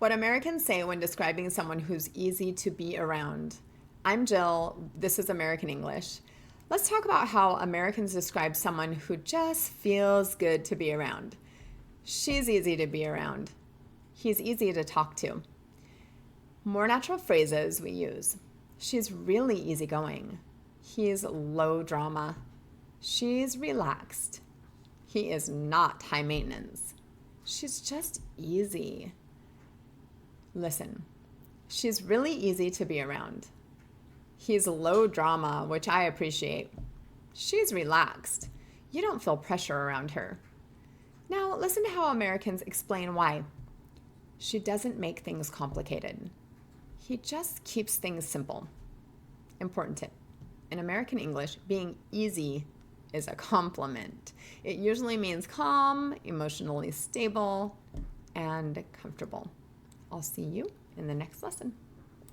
What Americans say when describing someone who's easy to be around. I'm Jill. This is American English. Let's talk about how Americans describe someone who just feels good to be around. She's easy to be around. He's easy to talk to. More natural phrases we use. She's really easygoing. He's low drama. She's relaxed. He is not high maintenance. She's just easy. Listen, she's really easy to be around. He's low drama, which I appreciate. She's relaxed. You don't feel pressure around her. Now, listen to how Americans explain why. She doesn't make things complicated. He just keeps things simple. Important tip. In American English, being easy is a compliment. It usually means calm, emotionally stable, and comfortable. I'll see you in the next lesson.